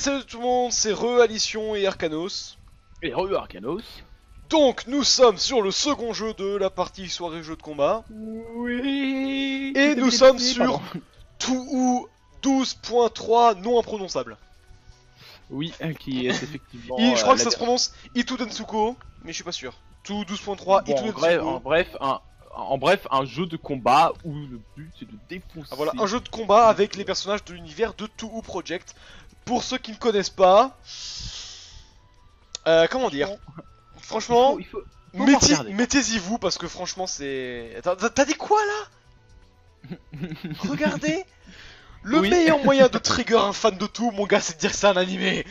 salut tout le monde, c'est Alition et Arcanos. Et re Arcanos. Donc nous sommes sur le second jeu de la partie soirée jeu de combat. Oui. Et nous sommes sur Touhou 12.3 non imprononçable. Oui, qui est effectivement... Je crois que ça se prononce Itu Densuko, mais je suis pas sûr. Touhou 12.3, Itu Densuko. En bref, un jeu de combat où le but c'est de défoncer... Ah, voilà, un jeu de combat avec les personnages de l'univers de Touhou Project. Pour ceux qui ne connaissent pas... comment dire? Franchement, mettez-y vous parce que franchement c'est... T'as dit quoi là? Regardez. Le meilleur moyen de trigger un fan de tout, mon gars, c'est de dire que c'est un animé.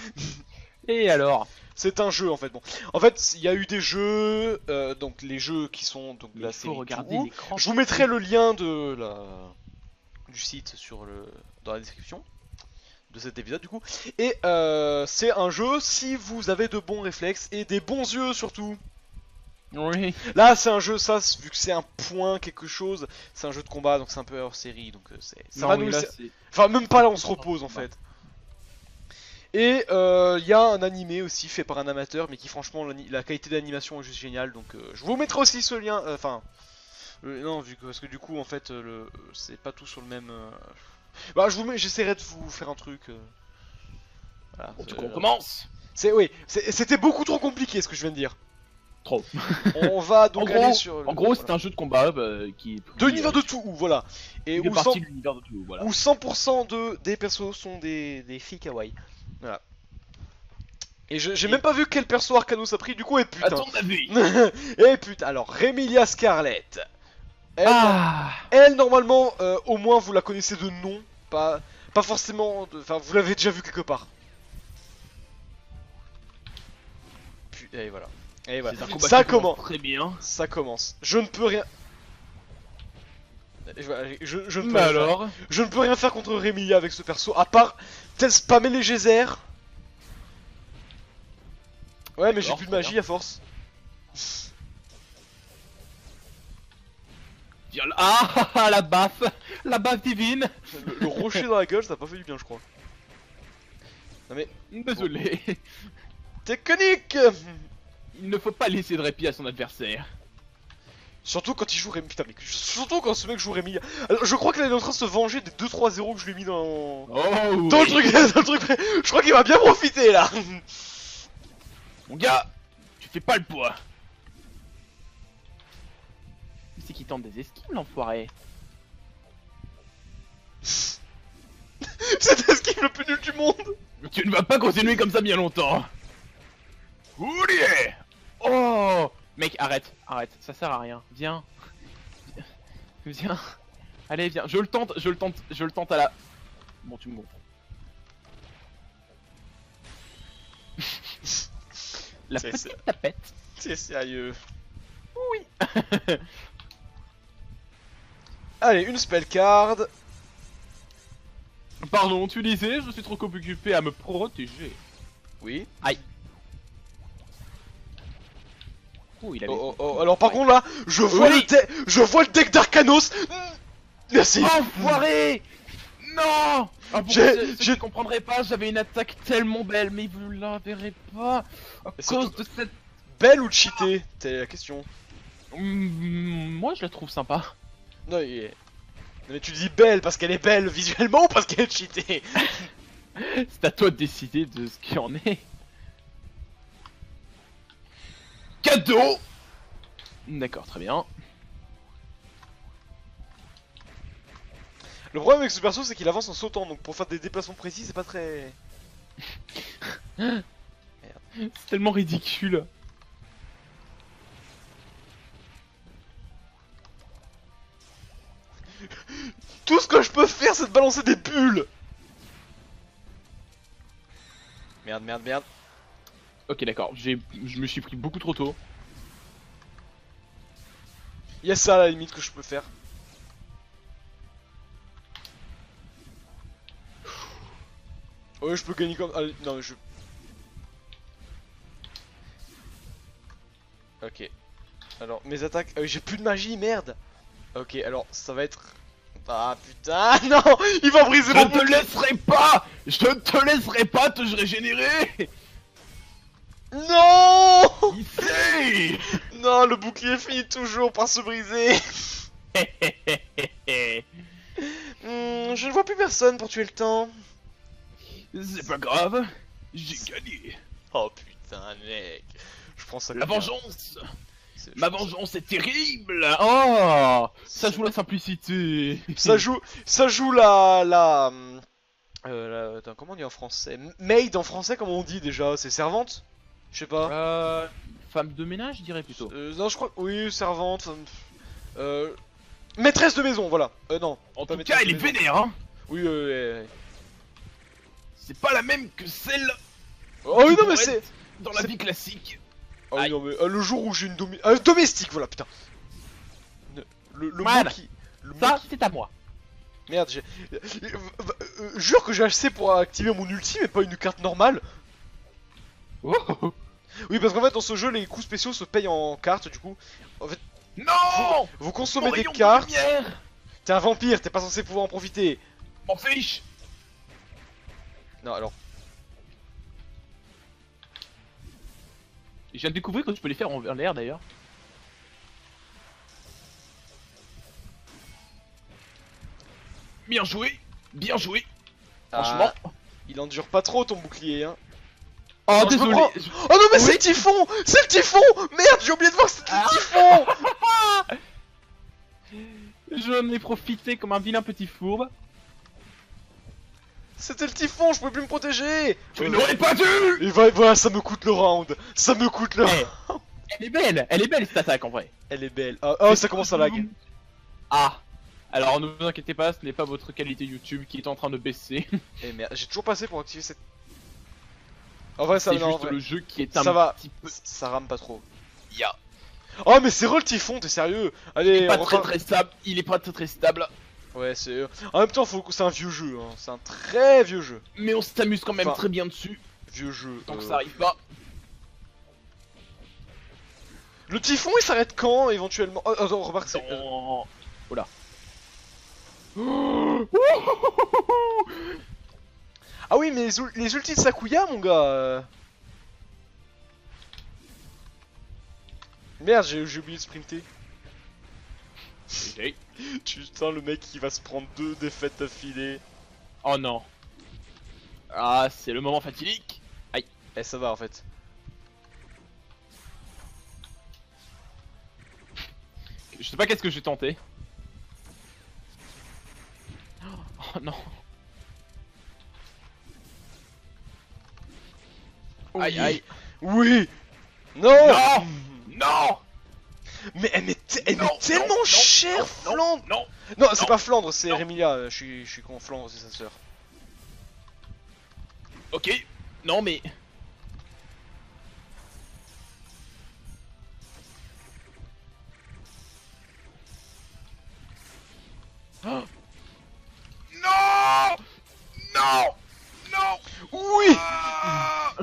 Et alors? C'est un jeu en fait. Bon, en fait, il y a eu des jeux, donc les jeux qui sont donc la série Touhou. Je vous mettrai le lien de du site dans la description de cet épisode du coup. Et c'est un jeu si vous avez de bons réflexes et des bons yeux surtout. Oui. Là c'est un jeu, ça vu que c'est un point quelque chose, c'est un jeu de combat donc c'est un peu hors série donc ça va nous enfin même pas là on se repose en fait. Et il y a un animé aussi fait par un amateur mais qui franchement la qualité d'animation est juste géniale donc je vous mettrai aussi ce lien enfin non parce que du coup en fait c'est pas tout sur le même bah j'essaierai de vous faire un truc voilà, on commence. C'était beaucoup trop compliqué ce que je viens de dire. Trop. On va donc aller sur... En gros, c'est un jeu de combat qui est... De l'univers de Touhou, voilà. Et où partie de l'univers de Touhou, voilà. Où 100% des persos sont des filles kawaii. Voilà. Et j'ai même pas vu quel perso Arcanos a pris, du coup, et putain. À ton avis. Et putain, alors, Rémilia Scarlett. Elle normalement, au moins, vous la connaissez de nom. Pas forcément... Enfin, vous l'avez déjà vu quelque part. Et voilà. Et voilà. Ça commence très bien. Ça commence. Je ne peux rien. Je ne peux rien faire. Je ne peux rien faire contre Rémilia avec ce perso à part peut-être spammer les geysers. Ouais, mais j'ai plus de magie à force. Ah, la baffe divine. Le rocher dans la gueule, ça n'a pas fait du bien, je crois. Non mais désolé. Technique. Il ne faut pas laisser de répit à son adversaire. Surtout quand il joue Rémi. Putain, mais surtout quand ce mec joue Rémi. Alors, je crois qu'il est en train de se venger des 2-3-0 que je lui ai mis dans. Dans le truc. Je crois qu'il va bien profiter là. Mon gars, tu fais pas le poids. C'est qui tente des esquives, l'enfoiré. C'est l'esquive le plus nul du monde. Tu ne vas pas continuer comme ça bien longtemps. Oulié. Oh mec, arrête, ça sert à rien. Viens. Viens. Allez, viens. Je le tente à la... Bon, tu me gonfles. La petite tapette. C'est sérieux. Oui. Allez, une spell card. Pardon, tu disais, je suis trop occupé à me protéger. Oui. Aïe. Oh, il avait... alors par contre là, je vois le deck d'Arcanos. Merci. Enfoiré. Non. Je comprendrais pas, j'avais une attaque tellement belle, mais vous la verrez pas à cause de cette... Belle ou cheatée? C'est la question. Moi je la trouve sympa. Non, mais tu dis belle parce qu'elle est belle visuellement ou parce qu'elle est cheatée? C'est à toi de décider de ce qu'il en est. Cadeau. D'accord, très bien. Le problème avec ce perso c'est qu'il avance en sautant, donc pour faire des déplacements précis c'est pas très... Merde. C'est tellement ridicule. Tout ce que je peux faire c'est de balancer des bulles. Merde. Ok d'accord, je me suis pris beaucoup trop tôt. Il y a ça à la limite que je peux faire. Ouais, je peux gagner comme... Allez, non mais je... Ok. Alors, mes attaques... j'ai plus de magie, merde. Ok, alors, ça va être... Ah putain, non, il va briser Je mon ne te bouclier. laisserai pas. Je ne te laisserai pas te régénérer. Non. Ici. Non, le bouclier finit toujours par se briser. Je ne vois plus personne pour tuer le temps. C'est pas grave, j'ai gagné. Oh putain, mec. Je prends ça La comme bien. vengeance. Je Ma prends ça- vengeance est terrible. Oh, ça joue la simplicité. Ça joue attends, comment on dit en français? Maid en français, comment on dit déjà? C'est servante? Je sais pas. Femme de ménage, je dirais plutôt. Non, je crois. Oui, servante. Maîtresse de maison, voilà. Non. En pas tout maîtresse cas, de elle est maison. vénère, hein. Oui, C'est pas la même que celle Oh oui, non, mais pourrait c'est. être dans la c'est- vie classique. Ah oui, Aïe. non, mais le jour où j'ai une domestique, voilà, putain. Le mot Voilà. qui. Le mot Ça, qui- c'est à moi. Merde, j'ai. Jure que j'ai assez pour activer mon ulti, mais pas une carte normale. Oh. Oui, parce qu'en fait, dans ce jeu, les coups spéciaux se payent en cartes, du coup. En fait, Non. vous consommez Mon des rayon de cartes. lumière. T'es un vampire, t'es pas censé pouvoir en profiter. M'en fiche. Non, alors. Je viens de découvrir que je peux les faire en l'air d'ailleurs. Bien joué. Bien joué. Franchement. Ah, il endure pas trop ton bouclier, hein. Oh, Non, je me désolé. prends- Oh non, mais c'est le typhon! C'est le typhon! Merde, j'ai oublié de voir que c'était le typhon! J'en ai profité comme un vilain petit fourbe. C'était le typhon, je pouvais plus me protéger! Tu n'aurais pas dû. Et voilà, ça me coûte le round! Ça me coûte le round! Elle est belle cette attaque en vrai. Elle est belle. Oh, ça commence à lag. Ah. Alors ne vous inquiétez pas, ce n'est pas votre qualité YouTube qui est en train de baisser. Eh merde, j'ai toujours passé pour activer cette. En vrai, ça C'est non, en juste vrai, le jeu qui est un ça va. petit peu. Ça rame pas trop. Ya. Oh, mais c'est re le typhon, t'es sérieux? Il est Allez, pas on très repart. très stable. Il est pas très très stable. Ouais, c'est. En même temps, c'est un vieux jeu, hein. C'est un très vieux jeu. Mais on s'amuse quand même Enfin, très bien dessus. Vieux jeu. Tant que ça arrive pas. Le typhon, il s'arrête quand éventuellement? Oh, attends, remarque, c'est. Dans... Oh là. Ah oui, mais les ultis de Sakuya, mon gars. Merde, j'ai oublié de sprinter. Putain, le mec qui va se prendre 2 défaites d'affilée. Oh non. Ah, c'est le moment fatidique. Eh, ça va en fait. Je sais pas qu'est-ce que j'ai tenté. Oh non. Aïe aïe. Oui. Non. Non. Non. Mais elle Non, met tellement non, cher, non, Flandre. Non. Non, c'est non, pas Flandre, c'est non. Rémilia. Je suis con, Flandre, c'est sa sœur. Ok. Non mais. Oh. Non. Non. Non. Oui. Ah.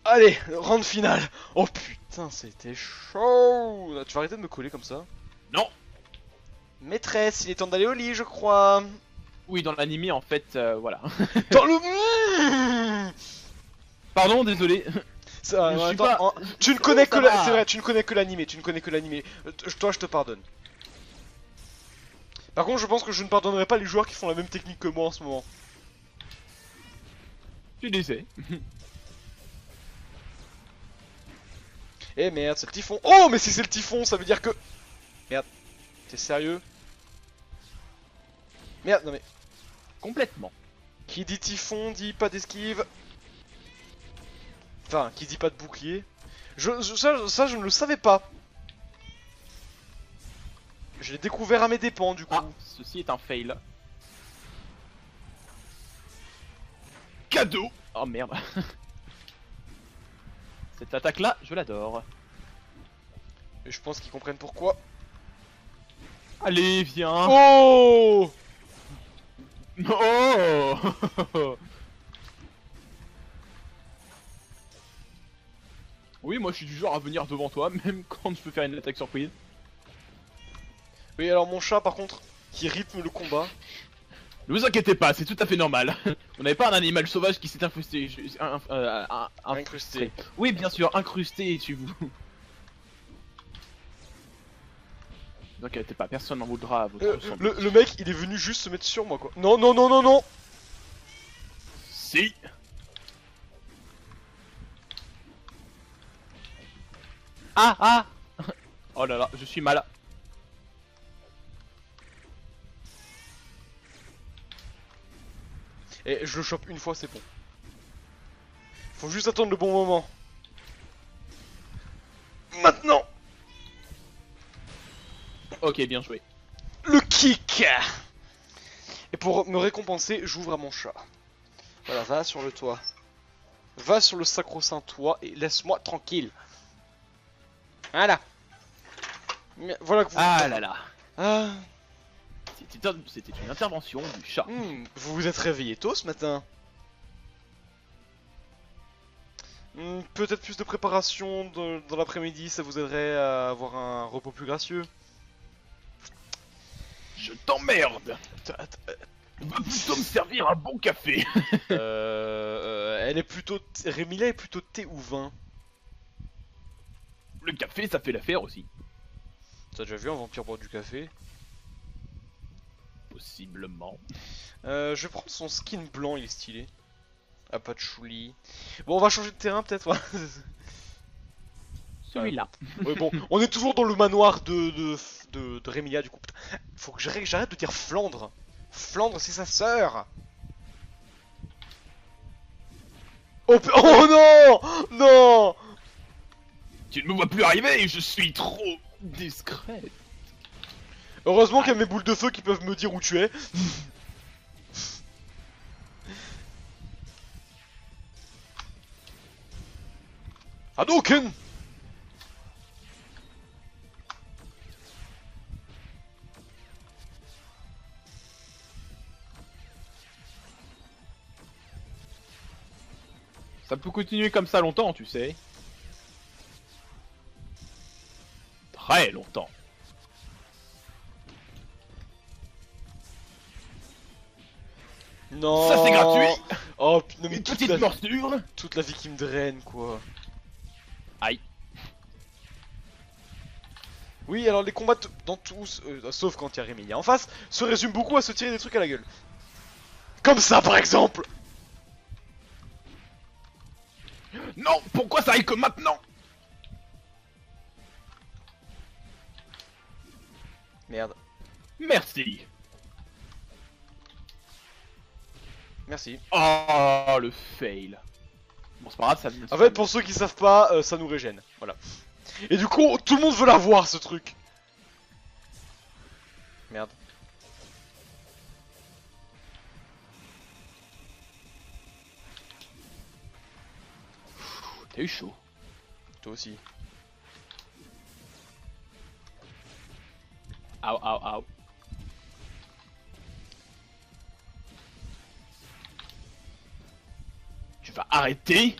Allez, round final. Oh putain, c'était chaud. Tu vas arrêter de me coller comme ça? Non. Maîtresse, il est temps d'aller au lit, je crois. Oui, dans l'anime en fait, voilà. Dans le. Pardon, désolé. Ça, Je en suis même temps, pas- tu ne connais que ça la... va. C'est vrai, tu ne connais que l'animé, tu ne connais que l'animé. Toi, je te pardonne. Par contre, je pense que je ne pardonnerai pas les joueurs qui font la même technique que moi en ce moment. Tu disais. Eh merde, c'est le typhon. Oh, mais si c'est le typhon, ça veut dire que... Merde. T'es sérieux? Merde, non mais... Complètement. Qui dit typhon dit pas d'esquive. Enfin, qui dit pas de bouclier. Ça, je ne le savais pas. Je l'ai découvert à mes dépens, du coup. Ah, ceci est un fail. Cadeau. Oh merde. Cette attaque là, je l'adore. Et je pense qu'ils comprennent pourquoi. Allez, viens. Oh! Oh. Oui, moi je suis du genre à venir devant toi, même quand je peux faire une attaque surprise. Oui, alors mon chat, par contre... qui rythme le combat. Ne vous inquiétez pas, c'est tout à fait normal. On n'avait pas un animal sauvage qui s'est incrusté. Incrusté. Oui, bien sûr, incrusté chez vous. Ne vous inquiétez pas, personne n'en voudra à votre sandwich. Le mec, il est venu juste se mettre sur moi, quoi. Non, non, non, non, non. Si. Ah, ah. Oh là là, je suis mal. Et je le chope une fois, c'est bon. Faut juste attendre le bon moment. Maintenant. Ok, bien joué. Le kick. Et pour me récompenser, j'ouvre à mon chat. Voilà, va sur le toit. Va sur le sacro-saint toit et laisse-moi tranquille. Voilà. Voilà que vous... Ah là là. Ah. C'était une intervention du chat. Vous vous êtes réveillé tôt ce matin. Peut-être plus de préparation dans l'après-midi, ça vous aiderait à avoir un repos plus gracieux. Je t'emmerde. Va plutôt me servir un bon café. Elle est plutôt... Rémila est plutôt thé ou vin? Le café, ça fait l'affaire aussi. T'as déjà vu un vampire boire du café? Possiblement. Je vais prendre son skin blanc, il est stylé. Ah, pas de chouli. Bon, on va changer de terrain peut-être. Celui-là. Ouais, bon, on est toujours dans le manoir de Rémilla du coup. Putain, faut que j'arrête de dire Flandre. Flandre, c'est sa sœur. Oh, oh non. Non. Tu ne me vois plus arriver, je suis trop discret. Heureusement qu'il y a mes boules de feu qui peuvent me dire où tu es. Hadouken! Ça peut continuer comme ça longtemps, tu sais. Très longtemps. Non. Ça c'est gratuit. Oh putain, mais Une petite morsure. toute la vie qui me draine quoi. Aïe. Oui, alors les combats dans tous, sauf quand il y a Rémilla en face, se résument beaucoup à se tirer des trucs à la gueule. Comme ça par exemple. Non, pourquoi ça arrive que maintenant? Merde. Merci. Merci. Oh, le fail. Bon, c'est pas grave, ça vient de En fait, pour ceux qui savent pas, ça nous régène. Voilà. Et du coup, tout le monde veut l'avoir ce truc. Merde. T'as eu chaud. Toi aussi. Aou, aou, aou. Tu vas arrêter?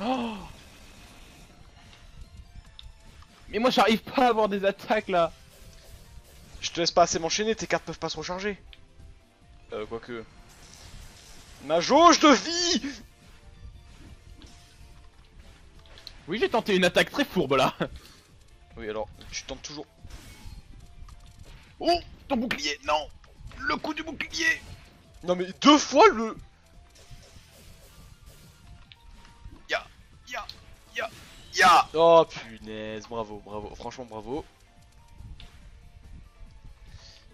Oh! Mais moi j'arrive pas à avoir des attaques là. Je te laisse pas assez m'enchaîner, tes cartes peuvent pas se recharger. Quoique. Ma jauge de vie! Oui, j'ai tenté une attaque très fourbe là. Oui, alors, tu tentes toujours. Oh, ton bouclier, non. Le coup du bouclier. Non mais 2 fois le... Ya. Oh punaise, bravo, bravo, franchement bravo.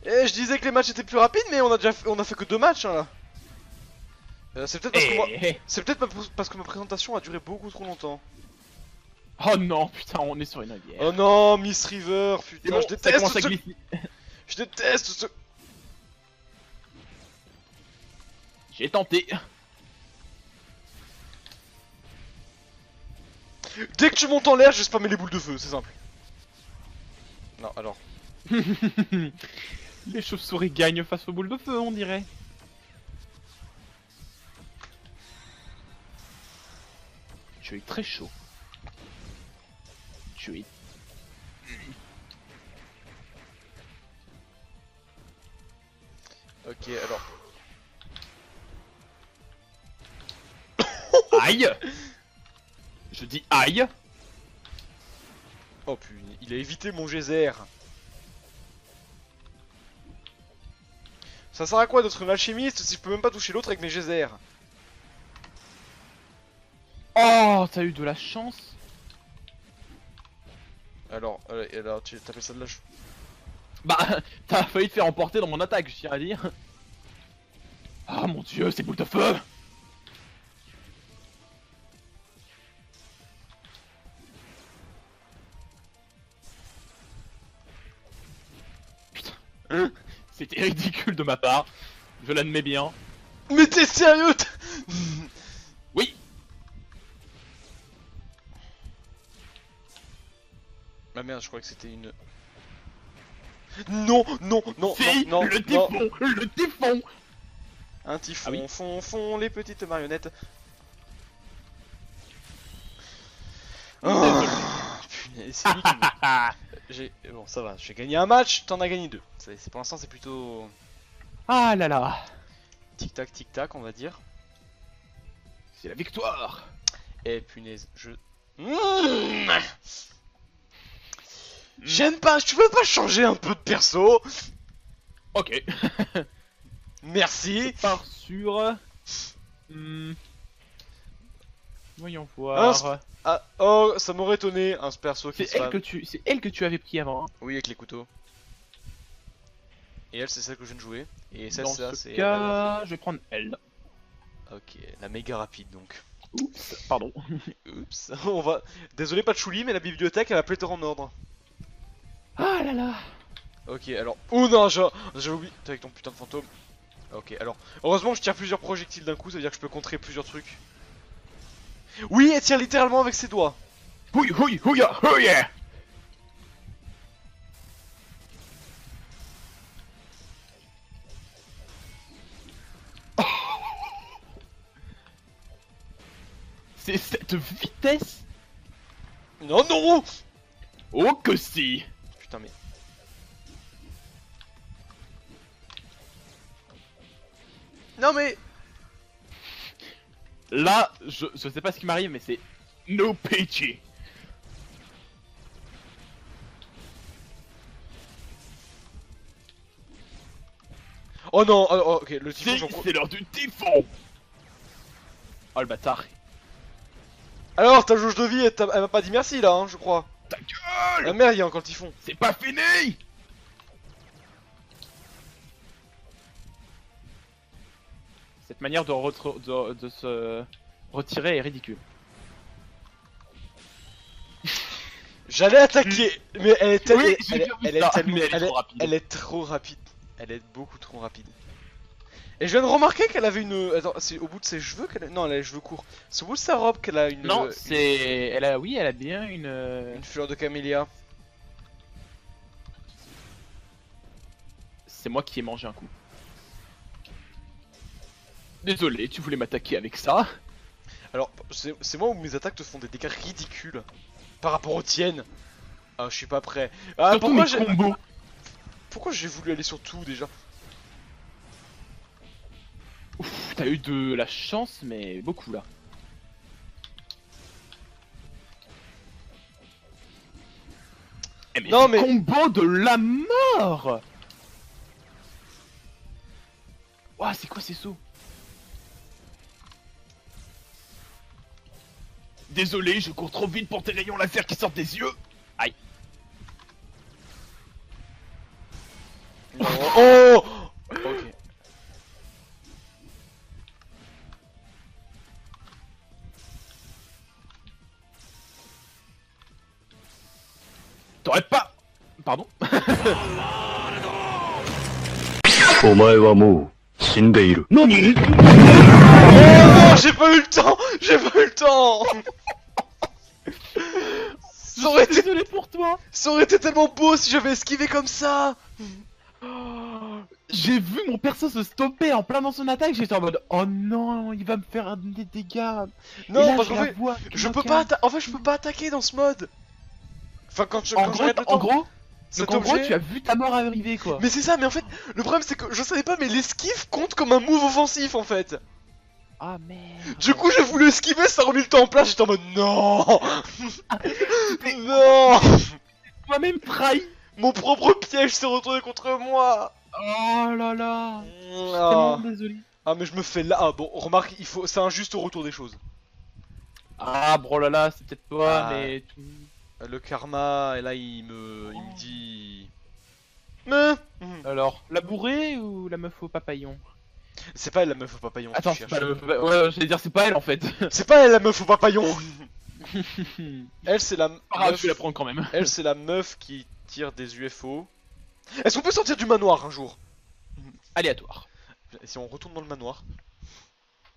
Et je disais que les matchs étaient plus rapides, mais on a fait que 2 matchs hein, là. C'est peut-être parce que moi... C'est peut-être parce que ma présentation a duré beaucoup trop longtemps. Oh non, putain, on est sur une rivière. Oh non, Miss River, putain, Bon, je déteste ce... glisser. Je déteste ce... J'ai tenté. Dès que tu montes en l'air, je vais spammer les boules de feu, c'est simple. Non, alors... Les chauves-souris gagnent face aux boules de feu, on dirait. Tu es très chaud. suite. Ok, alors. Aïe. Je dis aïe. Oh putain, il a évité mon geyser. Ça sert à quoi d'être une alchimiste si je peux même pas toucher l'autre avec mes geysers? Oh, t'as eu de la chance. Alors tu t'appelles ça de la chance? Bah, t'as failli te faire emporter dans mon attaque, je tiens à dire. Ah mon dieu, c'est boule de feu. Putain, c'était ridicule de ma part. Je l'admets bien. Mais t'es sérieux? Oui. Ah merde, je croyais que c'était une... Non, non, non, Si, non, le non, typhon, le typhon. Un typhon, Ah oui. font les petites marionnettes. Désolé. Punaise, c'est lui qui me- Bon, ça va, j'ai gagné un match, t'en as gagné deux. Pour l'instant, c'est plutôt Ah là là. tic-tac, on va dire. C'est la victoire. Eh punaise, J'aime pas, tu veux pas changer un peu de perso? Ok. Merci. Par sur... Voyons voir. Ah, oh, ça m'aurait étonné, un perso qui C'est elle que tu avais pris avant. Hein. Oui, avec les couteaux. Et elle, c'est celle que je viens de jouer. Et ça, Dans ça, ce c'est... cas, je vais prendre elle. Ok, la méga rapide donc. Oups, pardon. Oups, on va... Désolé, pas de chouli, mais la bibliothèque, elle va plus être en ordre. Ah là là. Ok, alors... Oh non, j'ai oublié... T'es avec ton putain de fantôme. Ok, alors... Heureusement, je tire plusieurs projectiles d'un coup, ça veut dire que je peux contrer plusieurs trucs. Oui, elle tire littéralement avec ses doigts. Houille, houille, houilla, houilla. C'est cette vitesse. Non, non. Oh que si. Putain, mais... Non mais... Là, je sais pas ce qui m'arrive, mais c'est no pity. Oh non, ok, le typhon, j'en C'est l'heure du typhon. Oh le bâtard. Alors, ta jauge de vie, elle m'a pas dit merci là, hein, je crois. Ta gueule. Ah merde, il y a encore le typhon. C'est pas fini. Cette manière de se retirer est ridicule. J'allais attaquer, mais elle est tellement... Oui, elle est tellement... mais elle est trop rapide. Elle est trop rapide. Elle est beaucoup trop rapide. Et je viens de remarquer qu'elle avait une... Attends, c'est au bout de ses cheveux qu'elle a... Non, elle a les cheveux courts. C'est au bout de sa robe qu'elle a une... Non, c'est... Elle a... Oui, elle a bien une... Une fleur de camélia. C'est moi qui ai mangé un coup. Désolé, tu voulais m'attaquer avec ça. Alors, c'est moi où mes attaques te font des dégâts ridicules. Par rapport aux tiennes. Ah, je suis pas prêt. Ah, Surtout pourquoi mes j'ai... combos. Pourquoi j'ai voulu aller sur tout déjà? Ouf, t'as eu de la chance, mais beaucoup là. Eh mais Non, c'est mais- combo de la mort. Ouah, c'est quoi ces sauts? Désolé, je cours trop vite pour tes rayons laser qui sortent des yeux. Aïe. Non. Oh. Ok. T'aurais pas... Pardon. お前はもう死んでいる。何？ Oh non, j'ai pas eu le temps. J'ai pas eu le temps. Ça aurait été... Désolé pour toi. Ça aurait été tellement beau si j'avais esquivé comme ça. J'ai vu mon perso se stopper en plein dans son attaque, j'étais en mode oh non, il va me faire des dégâts. Et Non, là, parce je qu'en la fait, vois je qui peux m'incarne. pas en fait, je peux pas attaquer dans ce mode. Enfin, quand En j'arrête le temps. gros, Cet donc en gros, objet- tu as vu ta mort arriver quoi. Mais c'est ça, mais en fait, le problème c'est que je savais pas, mais l'esquive compte comme un move offensif en fait. Ah merde. Du coup, j'ai voulu esquiver, ça a remis le temps en place, j'étais en mode non. Non. Toi-même trahi. Mon propre piège s'est retourné contre moi. Oh là là. Ah, Tellement désolé. ah mais je me fais là. Ah bon, remarque, il faut, c'est injuste au retour des choses. Ah bro là là, c'est peut-être toi, Ah. mais tout. Le karma, et là il me dit. Mais Alors, la bourrée ou la meuf au papillon? c'est pas elle la meuf au papillon. Attends, Tu c'est cherches. pas la meuf au papillon. Ouais, j'allais dire c'est pas elle en fait. C'est pas elle la meuf au papillon. Elle c'est la Ah, meuf. tu la prends quand même. Elle c'est la meuf qui tire des UFO. Est-ce qu'on peut sortir du manoir un jour? Aléatoire. Si on retourne dans le manoir.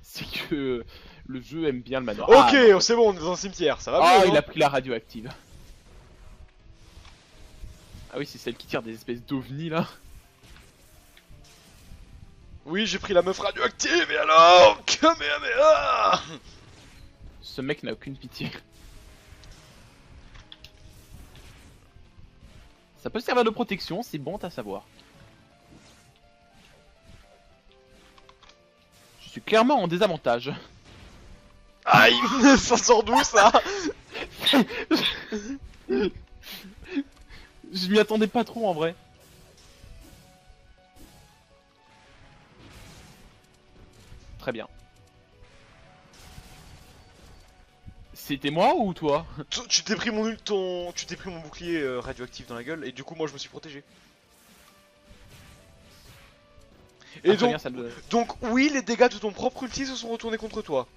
C'est que le jeu aime bien le manoir. Ok, Ah, non. c'est bon, on est dans un cimetière, ça va Ah, mieux, il non a pris la radioactive. Ah oui, c'est celle qui tire des espèces d'ovnis là. Oui, j'ai pris la meuf radioactive, et alors Kamehameha. Ce mec n'a aucune pitié. Ça peut servir de protection, c'est bon à savoir. Je suis clairement en désavantage. Aïe. Ça sort d'où ça? Je m'y attendais pas trop en vrai. Très bien. C'était moi ou toi? Tu t'es pris tu t'es pris mon bouclier radioactif dans la gueule, et du coup moi je me suis protégé. Et Ah, très donc, bien, ça le- donc oui, les dégâts de ton propre ulti se sont retournés contre toi.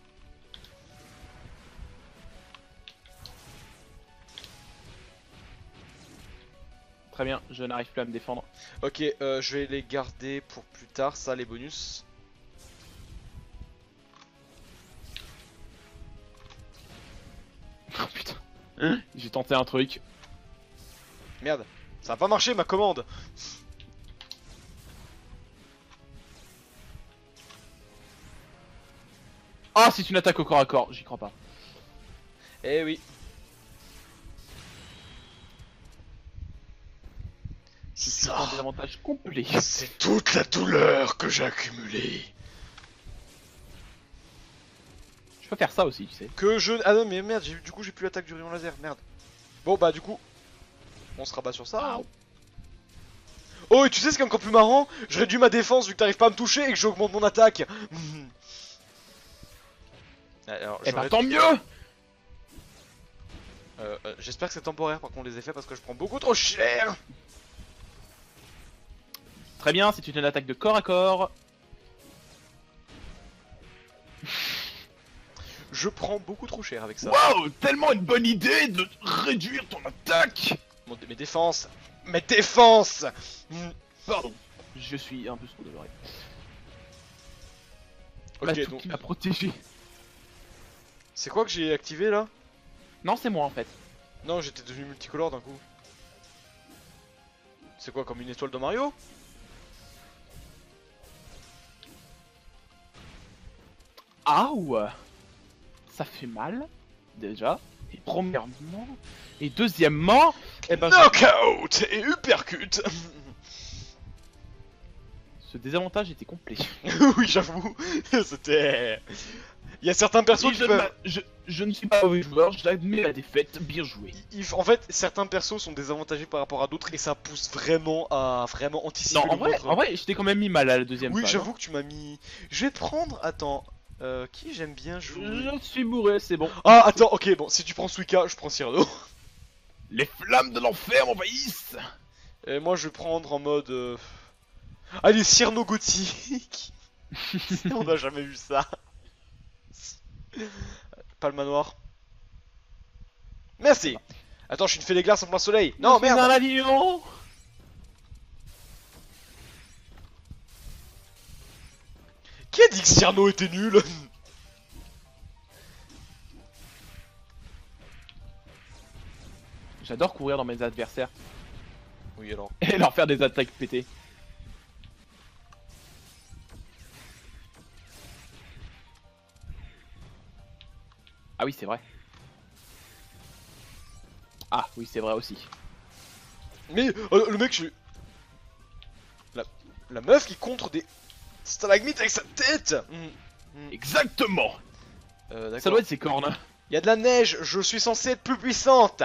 Très bien, je n'arrive plus à me défendre. Ok, je vais les garder pour plus tard, ça, les bonus. Oh putain. J'ai tenté un truc. Merde, ça va pas marcher ma commande. Ah, c'est une attaque au corps à corps, j'y crois pas. Eh oui. Je suis en désavantage complet. C'est toute la douleur que j'ai accumulée. Je peux faire ça aussi, tu sais. Que je... Ah non mais merde, du coup j'ai plus l'attaque du rayon laser, merde. Bon bah du coup, on se rabat sur ça. Hein. Oh et tu sais ce qui est encore plus marrant? Je réduis ma défense vu que t'arrives pas à me toucher et que j'augmente mon attaque. Alors, Eh bah j'aurais- tant mieux. J'espère que c'est temporaire par contre les effets parce que je prends beaucoup trop cher. Très bien, c'est une attaque de corps à corps. Je prends beaucoup trop cher avec ça. Waouh, tellement une bonne idée de réduire ton attaque. Mes défenses. Mes défenses. Pardon, je suis un peu sous de l'oreille. Ok Tout donc, qui m'a protégé. c'est quoi que j'ai activé là? Non, c'est moi en fait. Non, j'étais devenu multicolore d'un coup. C'est quoi, comme une étoile de Mario? Ah ouais. Ça fait mal, déjà. Et premièrement. Et deuxièmement, eh ben, Knockout et uppercut. ce désavantage était complet. Oui, j'avoue. C'était... Il y a certains persos Et qui je, ne peuvent... m'a- je ne suis pas mauvais joueur, j'admets la défaite, bien joué. En fait, certains persos sont désavantagés par rapport à d'autres et ça pousse vraiment à vraiment anticiper Non, le vôtre. en vrai, je t'ai quand même mis mal à la deuxième Oui, phase, j'avoue que tu m'as mis... Je vais prendre... Attends... qui j'aime bien hein. jouer... Je suis bourré, c'est bon. Ah, attends, ok, bon, si tu prends Suika, je prends Cyrano. Les flammes de l'enfer m'envahissent. Et moi, je vais prendre en mode... Allez, Cyrano gothique. On n'a jamais vu ça. Pas le manoir. Merci. Attends, je suis une fée des glaces en plein soleil. Non, Je suis merde. un avion. Qui a dit que Cyrano était nul? J'adore courir dans mes adversaires Oui, alors. et leur faire des attaques pétées. Ah oui, c'est vrai. Ah oui, c'est vrai aussi. Mais le mec, la meuf qui contre des stalagmites avec sa tête. Exactement. D'accord. Ça doit être ses cornes. Il y a de la neige, je suis censé être plus puissante.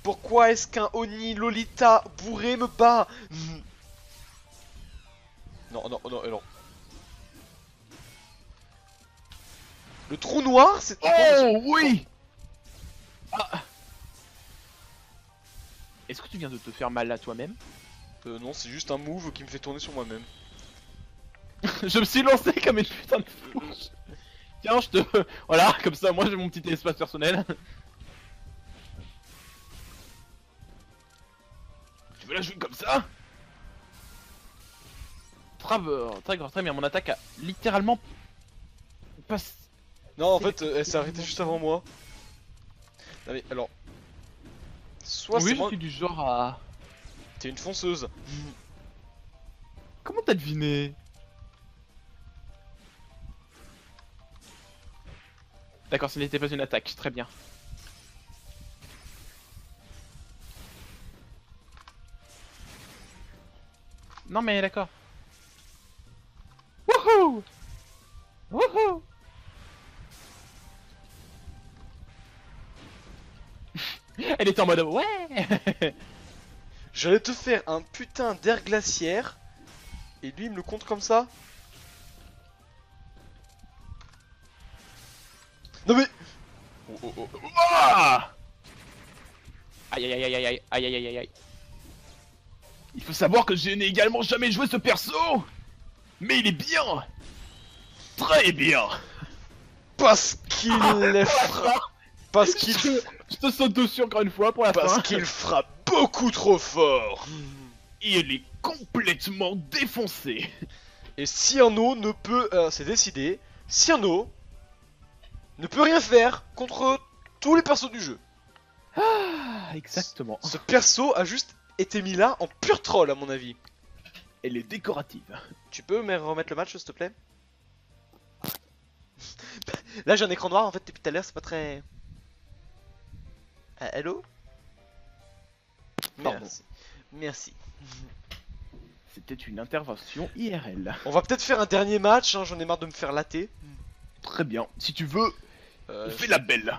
Pourquoi est-ce qu'un Oni Lolita bourré me bat? Non, non, non, non. Le trou noir, c'est... Oh oui. Ah. Est-ce que tu viens de te faire mal à toi-même? Non, c'est juste un move qui me fait tourner sur moi-même. Je me suis lancé comme une putain de fourche. Tiens, je te... Voilà, comme ça, moi j'ai mon petit espace personnel. Tu veux la jouer comme ça? Très bien, mon attaque a littéralement... Non, en fait, elle s'est arrêtée juste avant moi. Non mais, alors... Soit oui, c'est moi... je suis du genre à... T'es une fonceuse. Comment t'as deviné? D'accord, ce n'était pas une attaque, très bien. Non mais d'accord. Wouhou! Wouhou! Elle était en mode ouais. J'allais te faire un putain d'air glaciaire. Et lui il me le compte comme ça. Non mais... Ah! Aïe aïe aïe aïe aïe aïe aïe aïe aïe aïe. Il faut savoir que je n'ai également jamais joué ce perso. Mais il est bien. Très bien. Parce qu'il est frappe. Parce qu'il... Je te saute dessus encore une fois pour la fin. Parce qu'il frappe beaucoup trop fort. Il est complètement défoncé. Et Cyrano ne peut... c'est décidé. Cyrano ne peut rien faire contre tous les persos du jeu. Ah, exactement. Ce perso a juste été mis là en pur troll à mon avis. Elle est décorative. Tu peux me remettre le match s'il te plaît? Là j'ai un écran noir en fait depuis tout à l'heure, c'est pas très... hello? Pardon. Merci. Merci. C'était une intervention IRL. On va peut-être faire un dernier match, hein, j'en ai marre de me faire latter. Très bien. Si tu veux, fais la belle.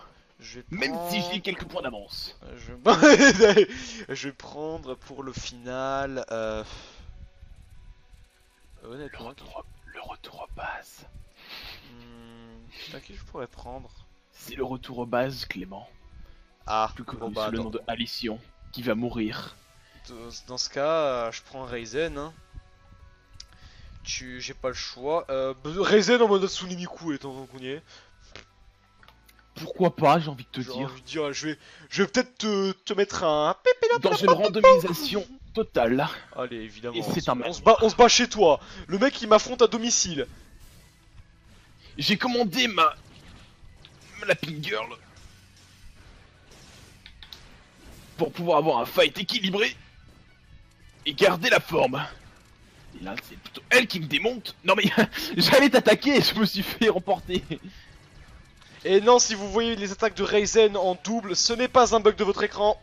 Même si j'ai quelques points d'avance. Je vais prendre pour le final... Honnêtement... Le retour aux bases. À qui je pourrais prendre? C'est le retour aux bases, Clément. Ah, Plus connu bon bah sous le nom de Alicion, qui va mourir. Dans ce cas, je prends Raizen. Hein. J'ai pas le choix. Raizen en mode Hatsune Miku étant qu'on y est. Pourquoi pas, j'ai envie de te J'ai dire. envie de dire, je vais peut-être te mettre un... Dans une randomisation totale. Allez, évidemment. Et c'est un match. On se bat chez toi. Le mec il m'affronte à domicile. J'ai commandé ma Pink Girl pour pouvoir avoir un fight équilibré et garder la forme. Et là, c'est plutôt elle qui me démonte. Non mais j'allais t'attaquer et je me suis fait remporter. Et non, si vous voyez les attaques de Raizen en double, ce n'est pas un bug de votre écran.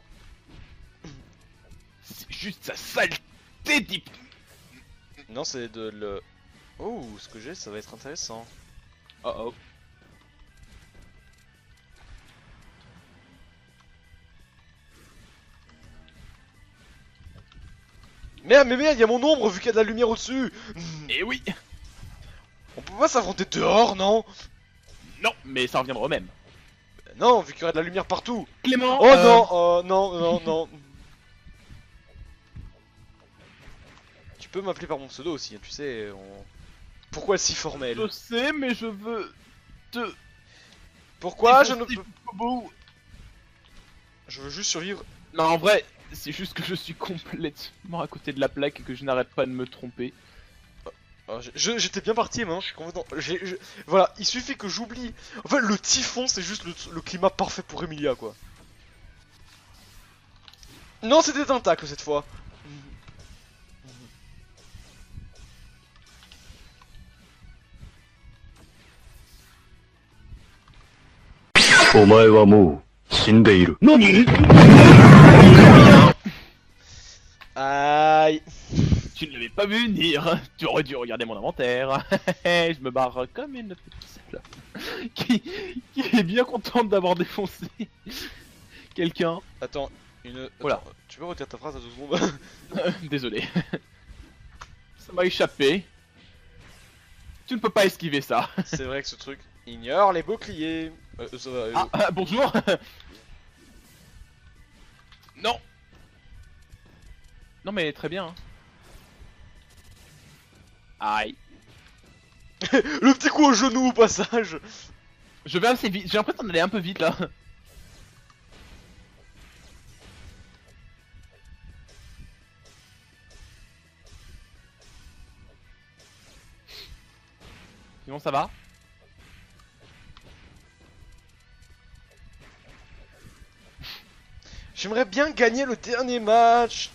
C'est juste sa saleté type. Non, c'est de le... Oh, ce que j'ai, ça va être intéressant. Oh oh. Merde, mais merde, il y a mon ombre vu qu'il y a de la lumière au-dessus. Et oui. On peut pas s'affronter dehors, non? Non, mais ça reviendra au même. Non, vu qu'il y aurait de la lumière partout. Clément. Oh non, non, non, non. Tu peux m'appeler par mon pseudo aussi, hein, tu sais. Pourquoi elle est si formelle? Je sais, mais je veux te... Pourquoi je ne peux... Je veux juste survivre. Non, en vrai, c'est juste que je suis complètement à côté de la plaque et que je n'arrête pas de me tromper. J'étais bien parti, mais non, je suis complètement... Voilà, il suffit que j'oublie. En fait, le typhon, c'est juste le climat parfait pour Emilia, quoi. Non, c'était tentacle cette fois. お前はもう死んでいる。何？ Aïe. Tu ne l'avais pas vu venir. Tu aurais dû regarder mon inventaire. Je me barre comme une petite salope qui est bien contente d'avoir défoncé quelqu'un. Attends, une... Voilà. Attends, tu peux retirer ta phrase à 2 secondes? Désolé. Ça m'a échappé. Tu ne peux pas esquiver ça. C'est vrai que ce truc ignore les boucliers. Ça va, Bonjour. Non. Non mais très bien. Hein. Aïe. Le petit coup au genou au passage. Je vais assez vite. J'ai l'impression d'aller un peu vite là. Sinon ça va? J'aimerais bien gagner le dernier match.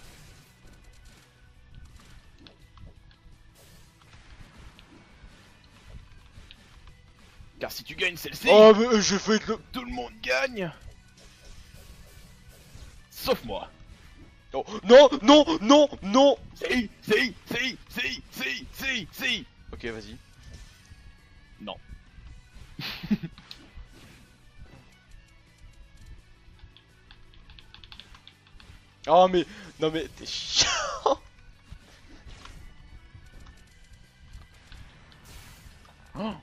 Car si tu gagnes celle-ci, Oh mais je fais le... tout le monde gagne. Sauf moi. Oh, non, non, non, non. Si. Ok, vas-y. Non. Oh mais... Non mais t'es chiant. Oh.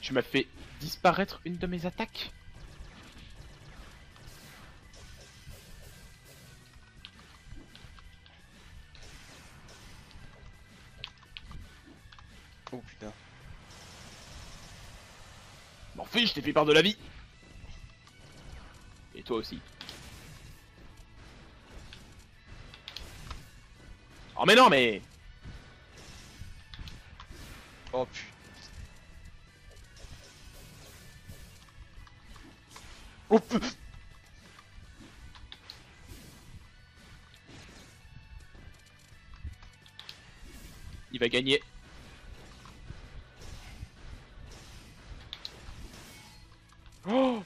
Tu m'as fait disparaître une de mes attaques. Oh putain. M'en fiche, je t'ai fait part de la vie. Et toi aussi. Oh mais non mais... Oh putain. Oh putain. Il va gagner. Oh.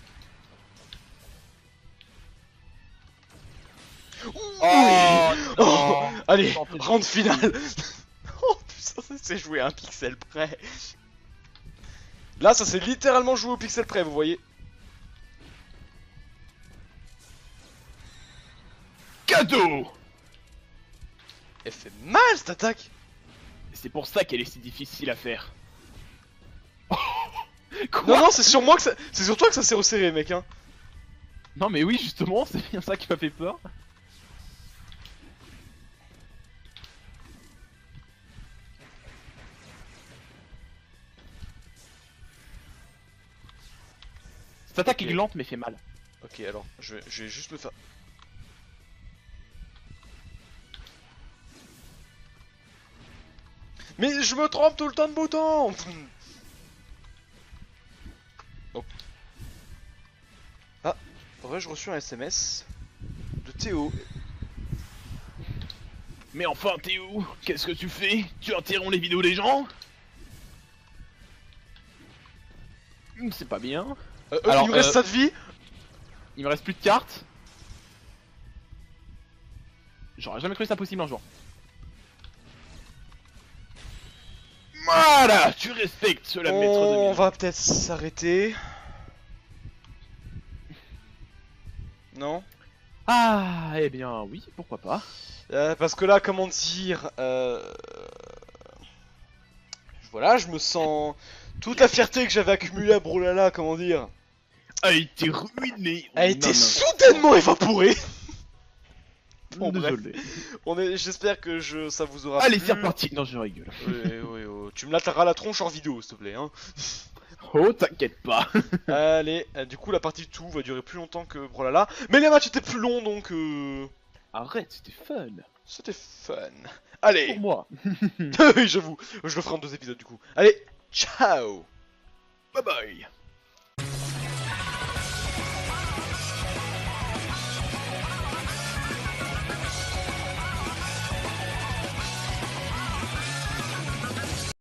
Oh, Oh. Allez, J'en prie. round finale. Oh putain, ça s'est joué à un pixel près. Là, ça s'est littéralement joué au pixel près, vous voyez. Cadeau. Elle fait mal cette attaque. C'est pour ça qu'elle est si difficile à faire. Quoi? Non, non, c'est sur moi que ça... C'est sur toi que ça s'est resserré, mec, hein. Non mais oui, justement, c'est bien ça qui m'a fait peur. Cette attaque Ok. est lente mais fait mal. Ok, alors, je vais juste me faire... Mais je me trompe tout le temps de bouton. Oh. Ah, aurais-je reçu un SMS de Théo? Mais enfin Théo, qu'est-ce que tu fais? Tu interromps les vidéos des gens? C'est pas bien. Alors, il me reste ça de vie. Il me reste plus de cartes. J'aurais jamais cru ça possible un jour. Voilà, tu respectes la maître de On Milan. va peut-être s'arrêter. Non? Ah, eh bien oui, pourquoi pas. Parce que là, comment dire, voilà, je me sens... Toute la fierté que j'avais accumulée à Brawlhalla, comment dire, A été ruiné. a été soudainement évaporée. Bon, bref. Désolé. J'espère que ça vous aura Allez, plu. c'est reparti. Non, je rigole. Oui, tu me l'attaqueras la tronche en vidéo, s'il te plaît, hein. Oh, t'inquiète pas. Allez, du coup, la partie 2 va durer plus longtemps que Brawlhalla. Mais les matchs étaient plus longs, donc Arrête, c'était fun. c'était fun. Allez. Pour moi. Oui, j'avoue, je le ferai en 2 épisodes, du coup. Allez, ciao. Bye bye.